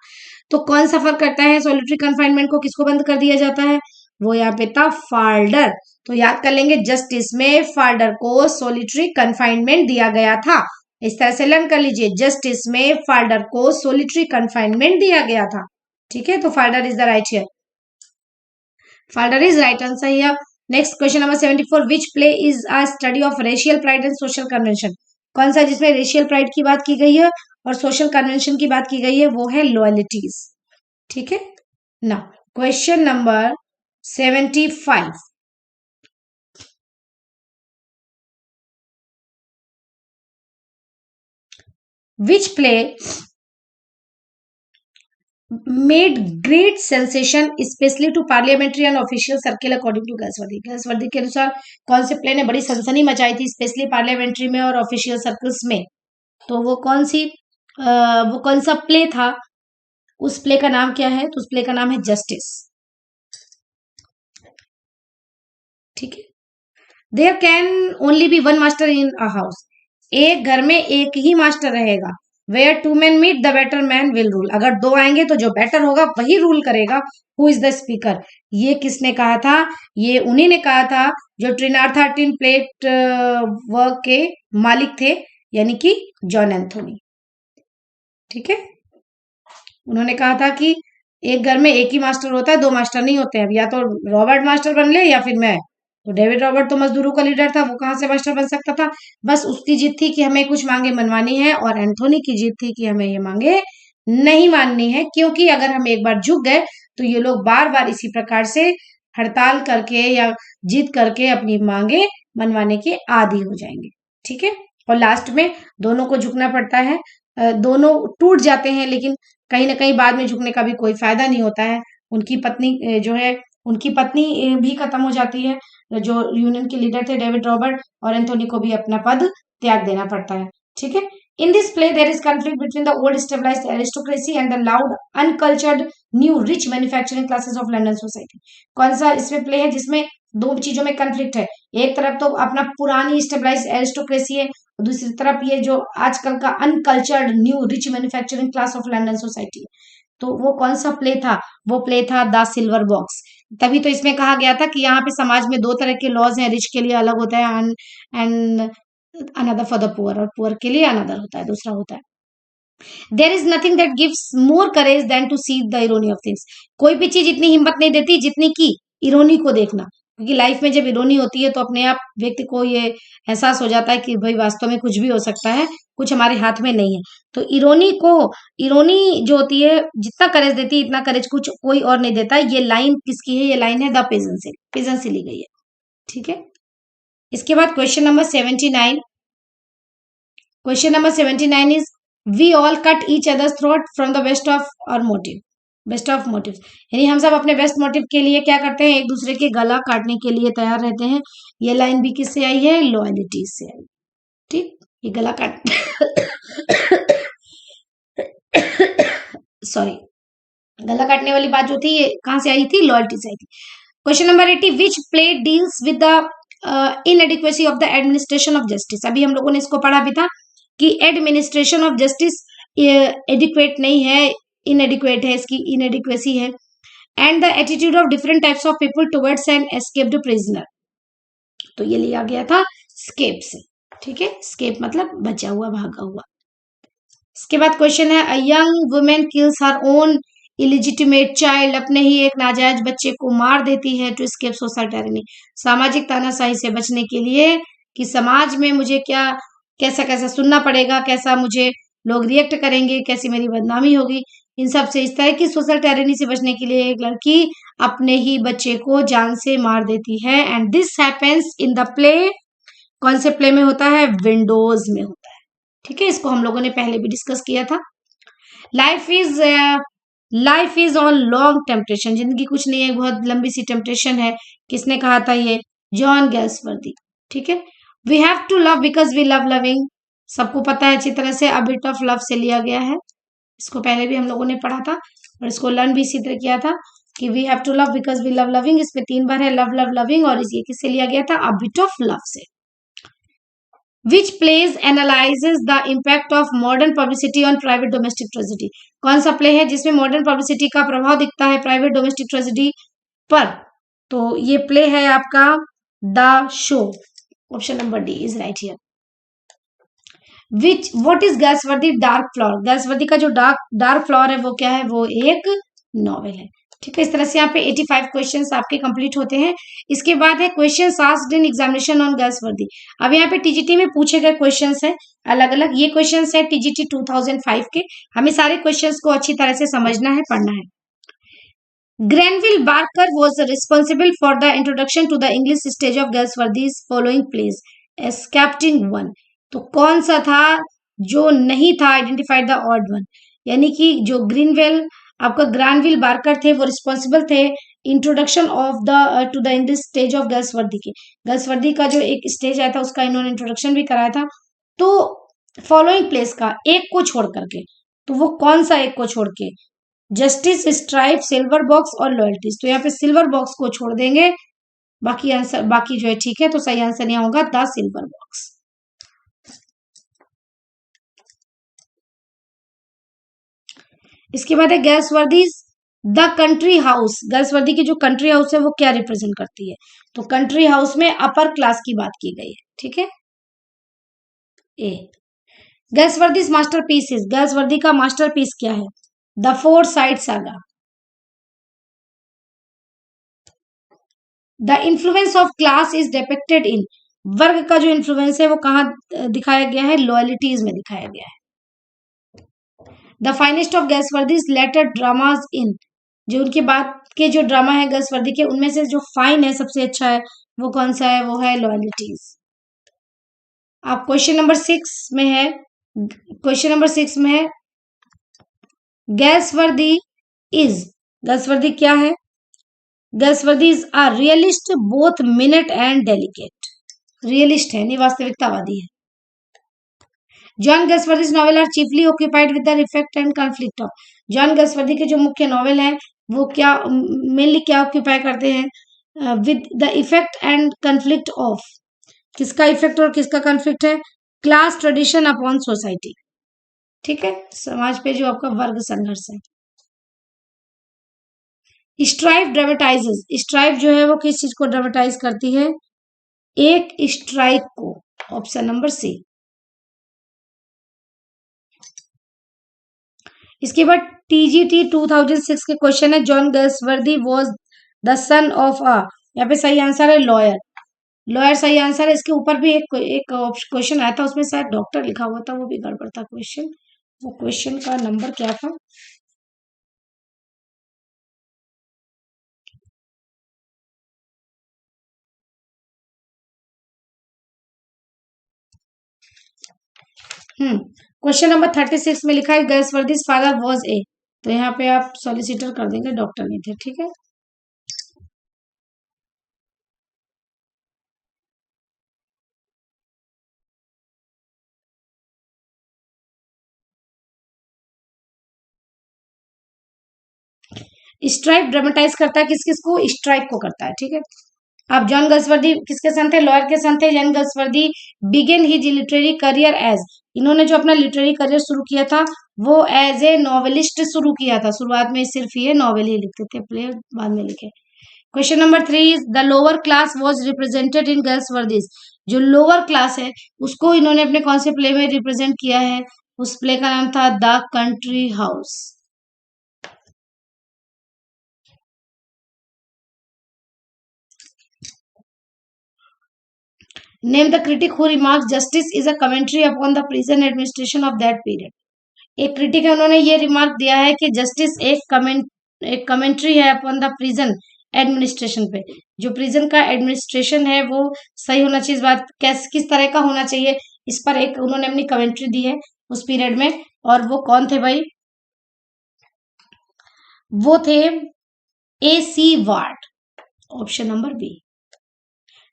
तो कौन सफर करता है सोलिटरी कन्फाइनमेंट को, किसको बंद कर दिया जाता है? वो यहाँ पे था फाल्डर। तो याद कर लेंगे, जस्टिस में फाल्डर को सोलिटरी कन्फाइनमेंट दिया गया था। इस तरह से लर्न कर लीजिए, जस्टिस में फाल्डर को सोलिटरी कन्फाइनमेंट दिया गया था। ठीक है, तो Falder is the right here, Falder is right answer here. Next question number 74, which play is a study of racial pride and social convention, कौन सा जिसमें रेशियल प्राइड की बात की गई है और सोशल कन्वेंशन की बात की गई है? वो है लॉयल्टीज। ठीक है ना। Question number 75, which play made great sensation specially to parliamentary and official circle according to Galsworthy, Galsworthy के अनुसार कौन से प्ले ने बड़ी सनसनी मचाई थी स्पेशली पार्लियामेंट्री में और ऑफिशियल सर्कल्स में? तो वो कौन सी वो कौन सा प्ले था? उस प्ले का नाम क्या है? तो उस प्ले का नाम है जस्टिस। ठीक है, there can only be one master in a house, एक घर में एक ही मास्टर रहेगा। Where two man meet the better man will rule, अगर दो आएंगे तो जो बेटर होगा वही रूल करेगा। हु इज द स्पीकर, ये किसने कहा था? ये उन्हीं ने कहा था जो ट्रिनार्था टिन प्लेट वर्क के मालिक थे, यानी कि जॉन एंथोनी। ठीक है, उन्होंने कहा था कि एक घर में एक ही मास्टर होता है, दो मास्टर नहीं होते हैं, या तो रॉबर्ट मास्टर बन ले या फिर मैं। तो डेविड रॉबर्ट तो मजदूरों का लीडर था, वो कहाँ से मास्टर बन सकता था? बस उसकी जीत थी कि हमें कुछ मांगे मनवानी है, और एंथोनी की जीत थी कि हमें ये मांगे नहीं माननी है, क्योंकि अगर हम एक बार झुक गए तो ये लोग बार बार इसी प्रकार से हड़ताल करके या जीत करके अपनी मांगे मनवाने के आदी हो जाएंगे। ठीक है, और लास्ट में दोनों को झुकना पड़ता है, दोनों टूट जाते हैं, लेकिन कहीं ना कहीं बाद में झुकने का भी कोई फायदा नहीं होता है। उनकी पत्नी जो है, उनकी पत्नी भी खत्म हो जाती है, जो यूनियन के लीडर थे डेविड रॉबर्ट और एंथोनी को भी अपना पद त्याग देना पड़ता है। ठीक है, in this play there is conflict between the old stabilised aristocracy and the loud uncultured new rich manufacturing classes of London society. कौन सा इसमें प्ले है जिसमें दो चीजों में कॉन्फ्लिक्ट है? एक तरफ तो अपना पुरानी स्टेबलाइज्ड एरिस्टोक्रेसी है, और दूसरी तरफ ये जो आजकल का uncultured new rich manufacturing class of London society है। तो वो कौन सा प्ले था? वो प्ले था द सिल्वर बॉक्स। तभी तो इसमें कहा गया था कि यहाँ पे समाज में दो तरह के लॉज हैं, रिच के लिए अलग होता है and another for the poor, और पुअर के लिए अनदर होता है, दूसरा होता है। There is nothing that gives more courage than to see the irony of things. कोई भी चीज इतनी हिम्मत नहीं देती जितनी की इरोनी को देखना, क्योंकि लाइफ में जब इरोनी होती है तो अपने आप व्यक्ति को ये एहसास हो जाता है कि भाई वास्तव में कुछ भी हो सकता है, कुछ हमारे हाथ में नहीं है। तो इरोनी जो होती है जितना करेज देती है इतना करेज कुछ कोई और नहीं देता। ये लाइन किसकी है? ये लाइन है द पेजेंट से ली गई है। ठीक है, इसके बाद question number 79। Question number 79 is we all cut each others throat from the best of our motive. Best of motive यानी हम सब अपने बेस्ट मोटिव के लिए क्या करते हैं? एक दूसरे के गला काटने के लिए तैयार रहते हैं। ये लाइन भी किससे आई है? लॉयल्टी से आई। ठीक, ये गला काट सॉरी, गला काटने वाली बात जो थी ये कहां से आई थी? लॉयल्टी से आई थी। Question number 80, which play deals with the inadequacy of the administration of justice. अभी हम लोगों ने इसको पढ़ा भी था कि एडमिनिस्ट्रेशन ऑफ जस्टिस एडिक्वेट नहीं है, इनएडिक्वेट है, इसकी इनएडिक्वेसी है। And the attitude of different types of people towards an escaped prisoner. तो ये लिया गया था स्केप से। ठीक है, स्केप मतलब बचा हुआ, भागा हुआ। इसके बाद क्वेश्चन है, a young women kills her own illegitimate child. अपने ही एक नाजायज बच्चे को मार देती है टू एस्केप सोशल टायरनी। सामाजिक तानाशाही से बचने के लिए कि समाज में मुझे क्या कैसा कैसा सुनना पड़ेगा, कैसा मुझे लोग रिएक्ट करेंगे, कैसी मेरी बदनामी होगी, इन सब से इस तरह की सोशल टायरनी से बचने के लिए एक लड़की अपने ही बच्चे को जान से मार देती है। And this happens in the play. कौन से प्ले में होता है? विंडोज में होता है। ठीक है, इसको हम लोगों ने पहले भी डिस्कस किया था। Life is on long temptation. जिंदगी कुछ नहीं है, बहुत लंबी सी टेम्पटेशन है। किसने कहा था ये? John Galsworthy. ठीक है, we have to love because we love loving. सबको पता है अच्छी तरह से, अ बिट ऑफ लव से लिया गया है। इसको पहले भी हम लोगों ने पढ़ा था और इसको लर्न भी इसी तरह किया था कि we have to love because we love loving. इसमें 3 बार है लव लव लविंग, और ये किससे लिया गया था? अ बिट ऑफ लव से। Which plays analyzes the impact of modern publicity on private domestic tragedy। कौन सा प्ले है जिसमें मॉडर्न पब्लिसिटी का प्रभाव दिखता है प्राइवेट डोमेस्टिक ट्रेजेडी पर? तो ये प्ले है आपका the show. Option number D is right here. What is Galsworthy dark flower? Galsworthy का जो डार्क फ्लावर है वो क्या है? वो एक नॉवेल है। ठीक है, इस तरह से यहाँ पे 85 क्वेश्चंस आपके कंप्लीट होते हैं। इसके बाद है questions asked in examination on Galsworthy. अब यहाँ पे टीजीटी में पूछे गए क्वेश्चंस हैं अलग अलग। ये क्वेश्चंस है टीजीटी 2005 के। हमें सारे क्वेश्चंस को अच्छी तरह से समझना है, पढ़ना है। Granville Barker was responsible for the introduction to the English stage of Galsworthy's following plays excepting one. तो कौन सा था जो नहीं था? Identify the odd one. यानी कि जो आपका ग्रानविल बार्कर थे वो रिस्पॉन्सिबल थे introduction of the to the English stage of Galsworthy के। गैल्सवर्दी का जो एक स्टेज आया था उसका इन्होंने इंट्रोडक्शन भी कराया था। तो फॉलोइंग प्लेस का एक को छोड़ करके, तो वो कौन सा एक को छोड़ के? जस्टिस, स्ट्राइप, सिल्वर बॉक्स और लॉयल्टीज। तो यहाँ पे सिल्वर बॉक्स को छोड़ देंगे, बाकी आंसर बाकी जो है ठीक है। तो सही आंसर यहाँ होगा द सिल्वर बॉक्स। इसके बाद है गैल्सवर्दीज द कंट्री हाउस। गैल्सवर्दी की जो कंट्री हाउस है वो क्या रिप्रेजेंट करती है? तो कंट्री हाउस में अपर क्लास की बात की गई है। ठीक है, ए। गैल्सवर्दीज मास्टरपीस। गैल्सवर्दी का मास्टरपीस क्या है? The four side saga. The influence of class is depicted in. वर्ग का जो इन्फ्लुएंस है वो कहाँ दिखाया गया है? लॉयल्टीज में दिखाया गया है। The finest of Galsworthy's later dramas in. जो उनके बाद के जो ड्रामा है गैल्सवर्दी के, उनमें से जो फाइन है, सबसे अच्छा है, वो कौन सा है? वो है लॉयल्टीज। आप क्वेश्चन नंबर 6 में है, क्वेश्चन नंबर 6 में है गैल्सवर्दी इज। गैल्सवर्दी क्या है? Galsworthy's are realist both minute and delicate. Realist है, नहीं वास्तविकतावादी है। John Galsworthy's novel are chiefly occupied with the effect and conflict of. John Galsworthy के जो मुख्य नॉवेल हैं वो क्या मेनली क्या ऑक्यूपाई करते हैं? With the effect and conflict of. किसका इफेक्ट और किसका कॉन्फ्लिक्ट है? Class tradition upon society. ठीक है, समाज पे जो आपका वर्ग संघर्ष है। स्ट्राइक ड्रामेटाइजेस। स्ट्राइक जो है वो किस चीज को ड्रामेटाइज करती है? एक स्ट्राइक को। Option number C. इसके बाद टीजीटी 2006 के क्वेश्चन है, John Galsworthy was the son of a. यहाँ पे सही आंसर है लॉयर। लॉयर सही आंसर है। इसके ऊपर भी एक क्वेश्चन आया था, उसमें शायद डॉक्टर लिखा हुआ था, वो भी गड़बड़ था क्वेश्चन। वो क्वेश्चन का नंबर क्या था? क्वेश्चन नंबर 36 में लिखा है गैसवर्दीज फादर वाज ए। तो यहाँ पे आप सॉलिसिटर कर देंगे, डॉक्टर नहीं थे। ठीक है। स्ट्राइक ड्रामेटाइज करता है किस किस को? स्ट्राइक को करता है। ठीक है। अब जॉन गैसवर्दी किसके सन थे? लॉयर के सन थे। John Galsworthy began his literary career as. इन्होंने जो अपना लिटरेरी करियर शुरू किया था वो एज ए नॉवेलिस्ट शुरू किया था। शुरुआत में सिर्फ ये नॉवेल ही लिखते थे, प्ले बाद में लिखे। Question number 3 is the lower class was represented in Galsworthy's. जो लोअर क्लास है उसको इन्होंने अपने कौन से प्ले में रिप्रेजेंट किया है? उस प्ले का नाम था the country house. Name the critic who remarks justice is a commentary upon the prison administration of that period. एक क्रिटिक है, उन्होंने ये रिमार्क दिया है कि जस्टिस एक कमेंट्री है अपॉन द प्रिजन एडमिनिस्ट्रेशन पे। जो प्रिजन का एडमिनिस्ट्रेशन है वो सही होना चाहिए। इस बात किस तरह का होना चाहिए, इस पर एक उन्होंने अपनी कमेंट्री दी है उस पीरियड में। और वो कौन थे भाई? वो थे A C Ward. Option number B.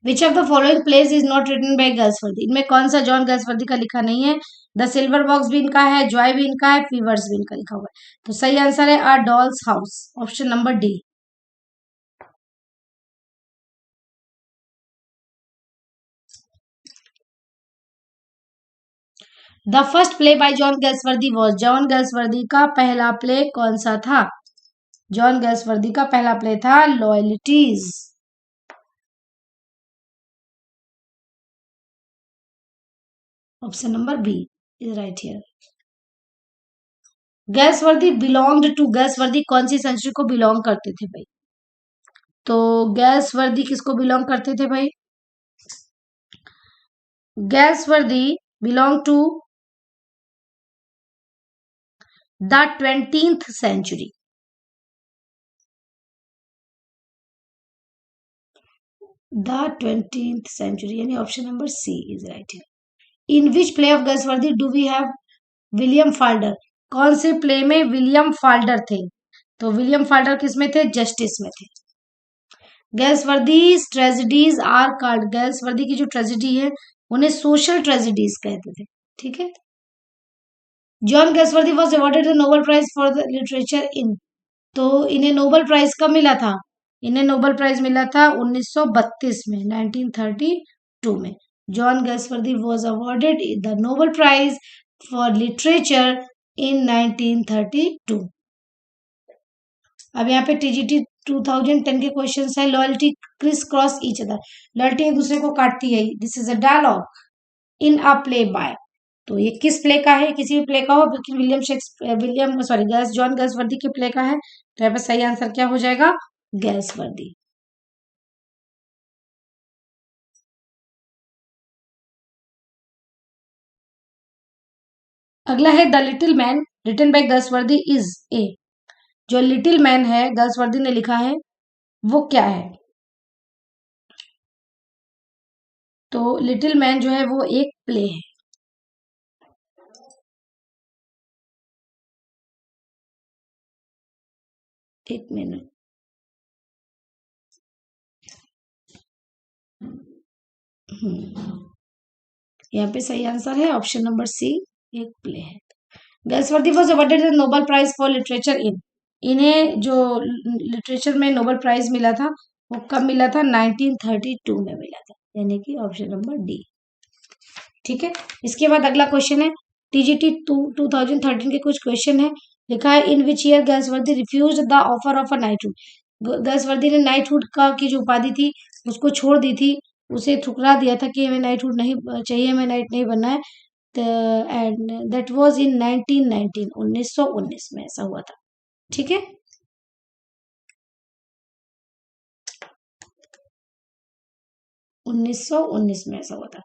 Which of the following plays is not written by Galsworthy. इनमें कौन सा जॉन गैल्सवर्दी का लिखा नहीं है? द सिल्वर बॉक्स भी इनका है, जॉय भी इनका है, फीवर्स भी इनका लिखा हुआ है। तो सही आंसर है a doll's house. Option number D. The first play by John Galsworthy was. John Galsworthy का पहला प्ले कौन सा था? जॉन गैल्सवर्दी का पहला प्ले था loyalties. Option number B is right here. Galsworthy belonged to. Galsworthy कौन सी सेंचुरी को बिलोंग करते थे भाई? तो गैल्सवर्दी किसको बिलोंग करते थे भाई? Galsworthy belong to the 20th century. The 20th century यानी option number C is right here. In which play of Galsworthy do we have William Falder. कौन से प्ले में विलियम फाल्डर थे? तो विलियम फाल्डर किस में थे? जस्टिस में थे। गैल्सवर्दी ट्रेजेडीज आर कॉल्ड। गैल्सवर्दी की जो ट्रेजेडी है उन्हें सोशल ट्रेजेडीज कहते थे। ठीक है। John Galsworthy was awarded the Nobel prize for the literature in. तो इन्हें नोबेल प्राइज कब मिला था? इन्हें नोबेल प्राइज मिला था 1932 में, 1932 में। John Galsworthy was awarded the Nobel prize for literature in 1932। अब यहाँ पे टीजीटी 2010 के क्वेश्चन है। Loyalty criss cross each other. Loyalty एक दूसरे को काटती है। This is a dialogue in a play by. तो ये किस प्ले का है? किसी भी प्ले का हो, लेकिन विलियम सॉरी गैस जॉन गैल्सवर्दी के प्ले का है। तो यहाँ पे सही आंसर क्या हो जाएगा? गैल्सवर्दी। अगला है the little man written by Galsworthy is A. जो लिटिल मैन है गैल्सवर्दी ने लिखा है वो क्या है? तो लिटिल मैन जो है वो एक प्ले है। एक मिनट। यहाँ पे सही आंसर है ऑप्शन नंबर सी, एक प्ले है। Galsworthy was awarded the Nobel prize for literature in, इन्हें जो लिटरेचर में नोबेल प्राइज मिला था वो कब मिला था? 1932 में मिला था, यानी कि ऑप्शन नंबर डी। ठीक है, इसके बाद अगला क्वेश्चन है टीजीटी 2013 के कुछ क्वेश्चन है। लिखा है in which year Galsworthy refuse the offer of a knighthood, Galsworthy ने नाइटहुड का की जो उपाधि थी उसको छोड़ दी थी, उसे ठुकरा दिया था कि हमें नाइटहुड नहीं चाहिए, हमें नाइट नहीं बनना है। एंड दैट वाज इन 1919, 1919 में ऐसा हुआ था। ठीक है, 1919 में ऐसा हुआ था।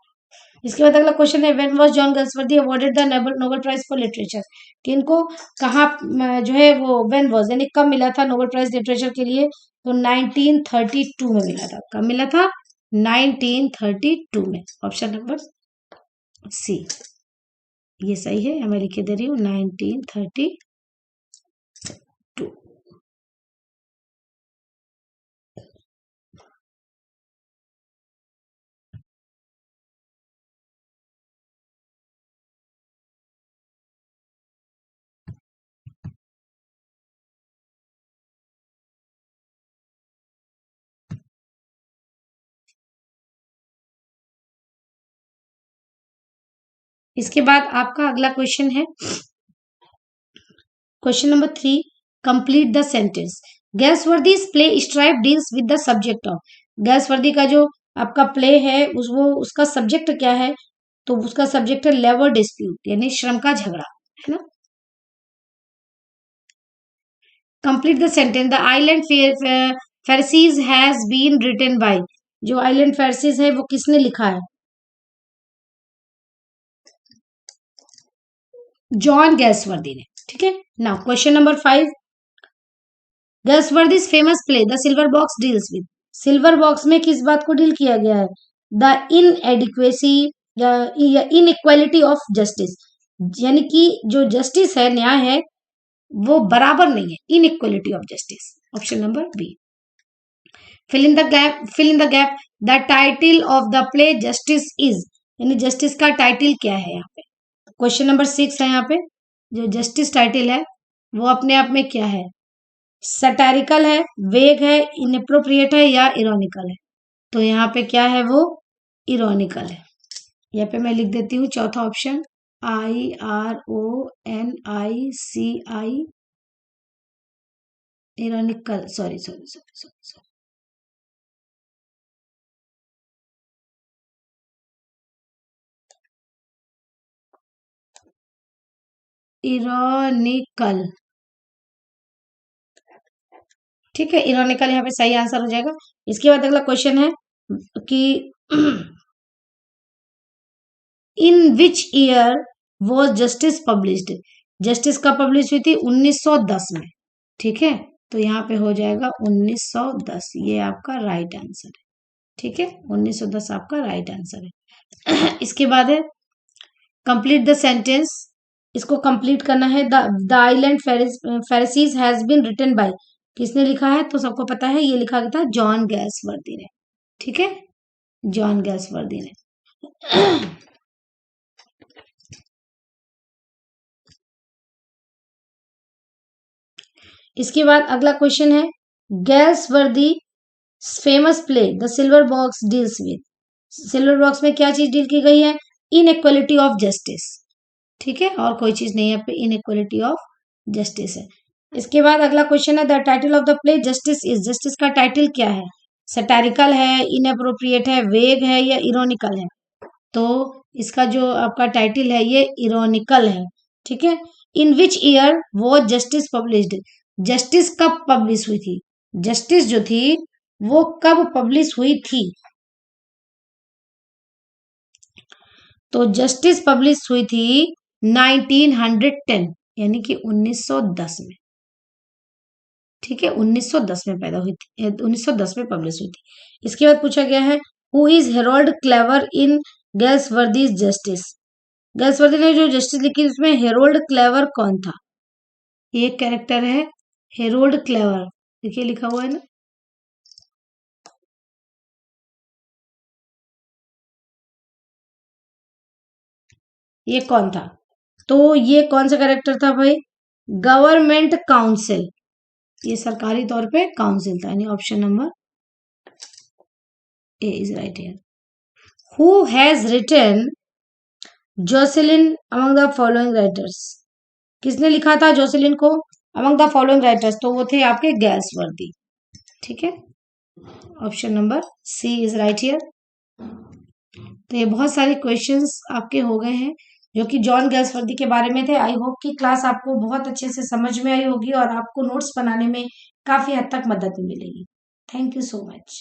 इसके बाद अगला क्वेश्चन है when was John Galsworthy awarded the Nobel prize for literature, कि इनको कहाँ जो है वो व्हेन वाज यानी कब मिला था नोबेल प्राइज लिटरेचर के लिए? तो 1932 में मिला था। कब मिला था? 1932 में, ऑप्शन नंबर सी ये सही है। मैं लिख के दे रही हूँ 1932। इसके बाद आपका अगला क्वेश्चन है question number 3, complete the sentence. Galsworthy's play strife deals with the subject of, Galsworthy का जो आपका प्ले है वो उसका सब्जेक्ट क्या है? तो उसका सब्जेक्ट है लेबर डिस्प्यूट, यानी श्रम का झगड़ा, है ना। Complete the sentence. The island pharisees has been written by, जो आइलैंड फेरसीज है वो किसने लिखा है? जॉन गैल्सवर्दी ने। ठीक है, now question number 5, Galsworthy's famous play the silver box deals with, silver box में किस बात को डील किया गया है? द इनएडिक्वेसी या इनइक्वालिटी ऑफ जस्टिस, यानी कि जो जस्टिस है, न्याय है, वो बराबर नहीं है, inequality of justice, option number B. Fill in the gap, fill in the gap. The title of the play justice is, यानी जस्टिस का टाइटल क्या है यहाँ पे? क्वेश्चन नंबर 6 है यहाँ पे, जो जस्टिस टाइटल है वो अपने आप में क्या है? सटैरिकल है, वेग है, इनअप्रोप्रिएट है या इरोनिकल है? तो यहाँ पे क्या है? वो इरोनिकल है। यहाँ पे मैं लिख देती हूँ चौथा option, IRONICI, ironical, sorry sorry sorry sorry sorry, ironical. ठीक है, इरोनिकल यहाँ पे सही आंसर हो जाएगा। इसके बाद अगला क्वेश्चन है कि in which year was justice published, justice कब पब्लिश हुई थी? 1910 में। ठीक है, तो यहाँ पे हो जाएगा 1910, ये आपका राइट आंसर है। ठीक है, 1910 आपका राइट आंसर है। इसके बाद है कंप्लीट द सेंटेंस, इसको कंप्लीट करना है। The island pharisees has been written by, किसने लिखा है? तो सबको पता है, ये लिखा गया था जॉन गैल्सवर्दी ने। ठीक है, जॉन गैल्सवर्दी ने। इसके बाद अगला क्वेश्चन है Galsworthy famous play the silver box deals with, silver box में क्या चीज डील की गई है? Inequality of justice. ठीक है, और कोई चीज नहीं है यहाँ पे, इनइक्वालिटी ऑफ जस्टिस है। इसके बाद अगला क्वेश्चन है the title of the play justice is, justice का टाइटल क्या है? सटैरिकल है, इनअप्रोप्रिएट है, वेग है या इरोनिकल है? तो इसका जो आपका टाइटल है ये इरोनिकल है। ठीक है, इन विच ईयर वो जस्टिस पब्लिश्ड, जस्टिस कब पब्लिश हुई थी? जस्टिस जो थी वो कब पब्लिश हुई थी? तो जस्टिस पब्लिश हुई थी 1910, यानी कि 1910 में। ठीक है, 1910 में पैदा हुई थी, 1910 में पब्लिश हुई थी। इसके बाद पूछा गया है who is Harold Cleaver in Galsworthy's justice, Galsworthy ने जो जस्टिस लिखी उसमें हेरोल्ड क्लेवर कौन था? ये कैरेक्टर है हेरोल्ड क्लेवर, देखिए लिखा हुआ है ना। ये कौन था? तो ये कौन सा कैरेक्टर था भाई? गवर्नमेंट काउंसिल, ये सरकारी तौर पे काउंसिल था, यानी option number A is right here. Who has written Jocelyn among the following writers? किसने लिखा था जोसेलिन को अमंग द फॉलोइंग राइटर्स? तो वो थे आपके गैल्सवर्दी। ठीक है, option number C is right here. तो ये बहुत सारे क्वेश्चंस आपके हो गए हैं जो कि जॉन गैल्सवर्दी के बारे में थे। आई होप कि क्लास आपको बहुत अच्छे से समझ में आई होगी और आपको नोट्स बनाने में काफी हद तक मदद मिलेगी। Thank you so much.